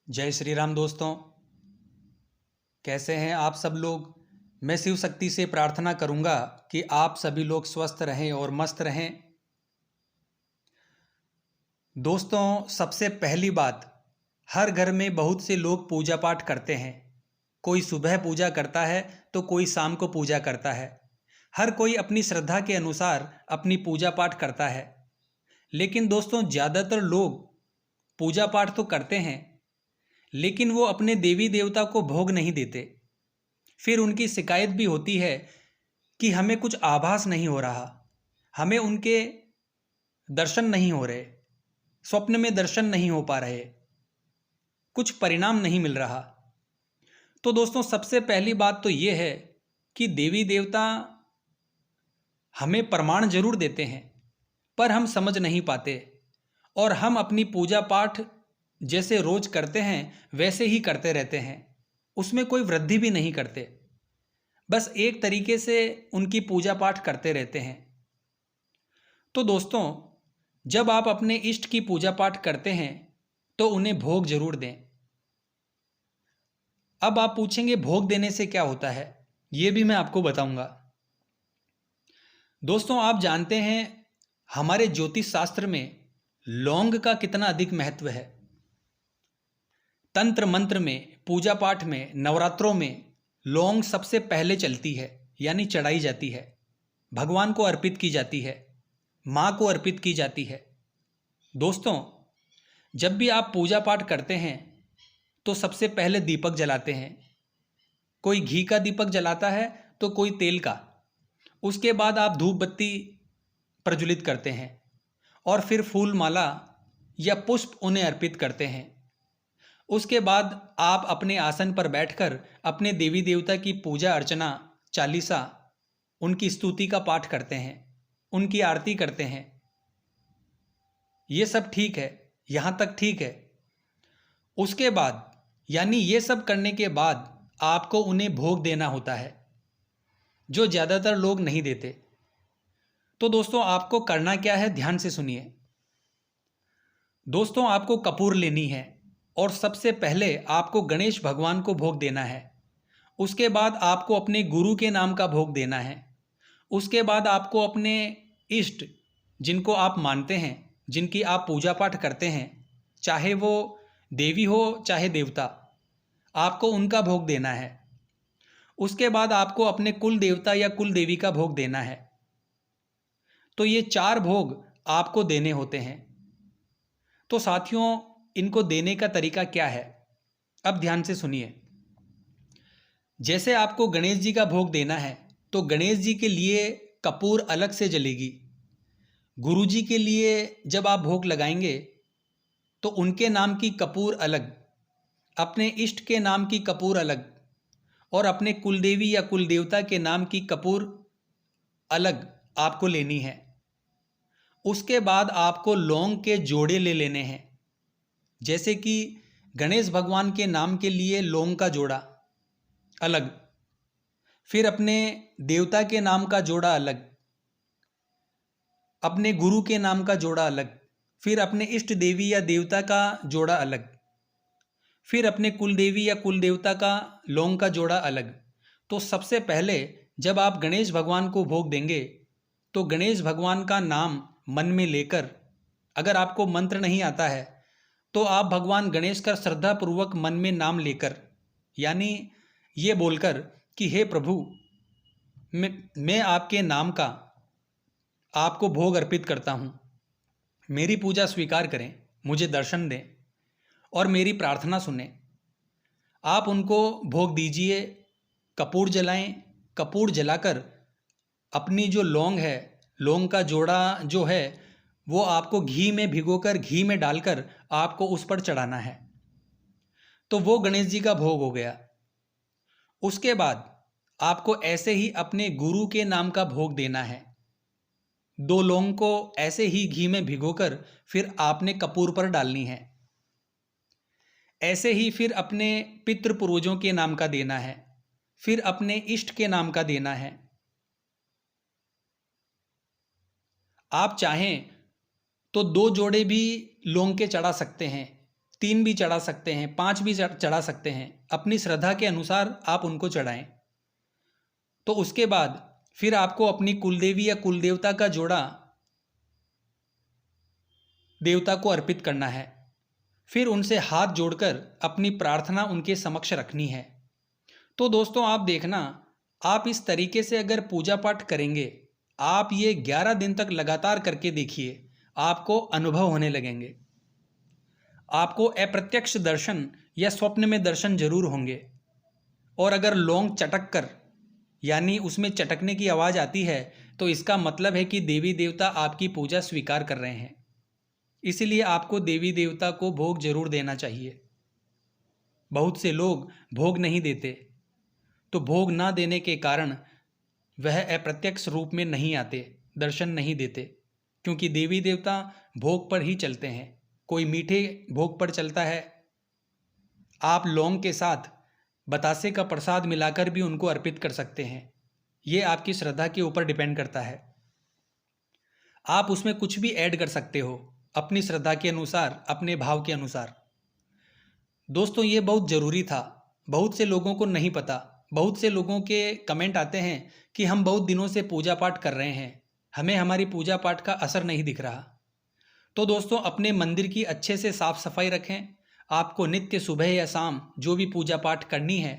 जय श्री राम दोस्तों। कैसे हैं आप सब लोग। मैं शिव शक्ति से प्रार्थना करूंगा कि आप सभी लोग स्वस्थ रहें और मस्त रहें। दोस्तों, सबसे पहली बात, हर घर में बहुत से लोग पूजा पाठ करते हैं। कोई सुबह पूजा करता है तो कोई शाम को पूजा करता है। हर कोई अपनी श्रद्धा के अनुसार अपनी पूजा पाठ करता है। लेकिन दोस्तों, ज़्यादातर लोग पूजा पाठ तो करते हैं, लेकिन वो अपने देवी देवता को भोग नहीं देते। फिर उनकी शिकायत भी होती है कि हमें कुछ आभास नहीं हो रहा, हमें उनके दर्शन नहीं हो रहे, स्वप्न में दर्शन नहीं हो पा रहे, कुछ परिणाम नहीं मिल रहा। तो दोस्तों, सबसे पहली बात तो ये है कि देवी देवता हमें प्रमाण जरूर देते हैं, पर हम समझ नहीं पाते और हम अपनी पूजा पाठ जैसे रोज करते हैं वैसे ही करते रहते हैं। उसमें कोई वृद्धि भी नहीं करते, बस एक तरीके से उनकी पूजा पाठ करते रहते हैं। तो दोस्तों, जब आप अपने इष्ट की पूजा पाठ करते हैं तो उन्हें भोग जरूर दें। अब आप पूछेंगे भोग देने से क्या होता है, ये भी मैं आपको बताऊंगा। दोस्तों, आप जानते हैं हमारे ज्योतिष शास्त्र में लौंग का कितना अधिक महत्व है। तंत्र मंत्र में, पूजा पाठ में, नवरात्रों में लौंग सबसे पहले चलती है, यानी चढ़ाई जाती है, भगवान को अर्पित की जाती है, माँ को अर्पित की जाती है। दोस्तों, जब भी आप पूजा पाठ करते हैं तो सबसे पहले दीपक जलाते हैं। कोई घी का दीपक जलाता है तो कोई तेल का। उसके बाद आप धूप बत्ती प्रज्वलित करते हैं और फिर फूल माला या पुष्प उन्हें अर्पित करते हैं। उसके बाद आप अपने आसन पर बैठकर अपने देवी देवता की पूजा अर्चना, चालीसा, उनकी स्तुति का पाठ करते हैं, उनकी आरती करते हैं। ये सब ठीक है, यहाँ तक ठीक है। उसके बाद, यानी ये सब करने के बाद आपको उन्हें भोग देना होता है, जो ज़्यादातर लोग नहीं देते। तो दोस्तों, आपको करना क्या है, ध्यान से सुनिए। दोस्तों, आपको कपूर लेनी है और सबसे पहले आपको गणेश भगवान को भोग देना है। उसके बाद आपको अपने गुरु के नाम का भोग देना है। उसके बाद आपको अपने इष्ट, जिनको आप मानते हैं, जिनकी आप पूजा पाठ करते हैं, चाहे वो देवी हो चाहे देवता, आपको उनका भोग देना है। उसके बाद आपको अपने कुल देवता या कुल देवी का भोग देना है। तो ये 4 भोग आपको देने होते हैं। तो साथियों, इनको देने का तरीका क्या है, अब ध्यान से सुनिए। जैसे आपको गणेश जी का भोग देना है तो गणेश जी के लिए कपूर अलग से जलेगी। गुरु जी के लिए जब आप भोग लगाएंगे तो उनके नाम की कपूर अलग, अपने इष्ट के नाम की कपूर अलग और अपने कुलदेवी या कुलदेवता के नाम की कपूर अलग आपको लेनी है। उसके बाद आपको लौंग के जोड़े ले लेने हैं। जैसे कि गणेश भगवान के नाम के लिए लौंग का जोड़ा अलग, फिर अपने देवता के नाम का जोड़ा अलग, अपने गुरु के नाम का जोड़ा अलग, फिर अपने इष्ट देवी या देवता का जोड़ा अलग, फिर अपने कुल देवी या कुल देवता का लौंग का जोड़ा अलग। तो सबसे पहले जब आप गणेश भगवान को भोग देंगे तो गणेश भगवान का नाम मन में लेकर, अगर आपको मंत्र नहीं आता है तो आप भगवान गणेश का श्रद्धापूर्वक मन में नाम लेकर, यानी ये बोलकर कि हे प्रभु, मैं आपके नाम का आपको भोग अर्पित करता हूँ, मेरी पूजा स्वीकार करें, मुझे दर्शन दें और मेरी प्रार्थना सुनें। आप उनको भोग दीजिए, कपूर जलाएं। कपूर जलाकर अपनी जो लौंग है, लौंग का जोड़ा जो है, वो आपको घी में भिगोकर, घी में डालकर आपको उस पर चढ़ाना है। तो वो गणेश जी का भोग हो गया। उसके बाद आपको ऐसे ही अपने गुरु के नाम का भोग देना है। 2 लौंग को ऐसे ही घी में भिगोकर फिर आपने कपूर पर डालनी है। ऐसे ही फिर अपने पितृ पूर्वजों के नाम का देना है, फिर अपने इष्ट के नाम का देना है। आप चाहें तो 2 जोड़े भी लौंग के चढ़ा सकते हैं, 3 भी चढ़ा सकते हैं, 5 भी चढ़ा सकते हैं, अपनी श्रद्धा के अनुसार आप उनको चढ़ाएं। तो उसके बाद फिर आपको अपनी कुलदेवी या कुलदेवता का जोड़ा देवता को अर्पित करना है। फिर उनसे हाथ जोड़कर अपनी प्रार्थना उनके समक्ष रखनी है। तो दोस्तों आप देखना, आप इस तरीके से अगर पूजा पाठ करेंगे, आप ये 11 दिन तक लगातार करके देखिए, आपको अनुभव होने लगेंगे। आपको अप्रत्यक्ष दर्शन या स्वप्न में दर्शन जरूर होंगे। और अगर लौंग चटक कर यानी उसमें चटकने की आवाज़ आती है तो इसका मतलब है कि देवी देवता आपकी पूजा स्वीकार कर रहे हैं। इसीलिए आपको देवी देवता को भोग जरूर देना चाहिए। बहुत से लोग भोग नहीं देते, तो भोग ना देने के कारण वह अप्रत्यक्ष रूप में नहीं आते, दर्शन नहीं देते, क्योंकि देवी देवता भोग पर ही चलते हैं। कोई मीठे भोग पर चलता है, आप लौंग के साथ बतासे का प्रसाद मिलाकर भी उनको अर्पित कर सकते हैं। ये आपकी श्रद्धा के ऊपर डिपेंड करता है। आप उसमें कुछ भी ऐड कर सकते हो अपनी श्रद्धा के अनुसार, अपने भाव के अनुसार। दोस्तों ये बहुत ज़रूरी था, बहुत से लोगों को नहीं पता। बहुत से लोगों के कमेंट आते हैं कि हम बहुत दिनों से पूजा पाठ कर रहे हैं, हमें हमारी पूजा पाठ का असर नहीं दिख रहा। तो दोस्तों अपने मंदिर की अच्छे से साफ सफाई रखें। आपको नित्य सुबह या शाम जो भी पूजा पाठ करनी है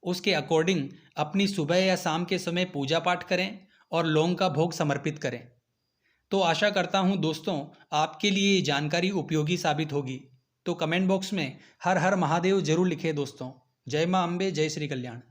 उसके अकॉर्डिंग अपनी सुबह या शाम के समय पूजा पाठ करें और लौंग का भोग समर्पित करें। तो आशा करता हूँ दोस्तों आपके लिए ये जानकारी उपयोगी साबित होगी। तो कमेंट बॉक्स में हर हर महादेव जरूर लिखें दोस्तों। जय मां अम्बे, जय श्री कल्याण।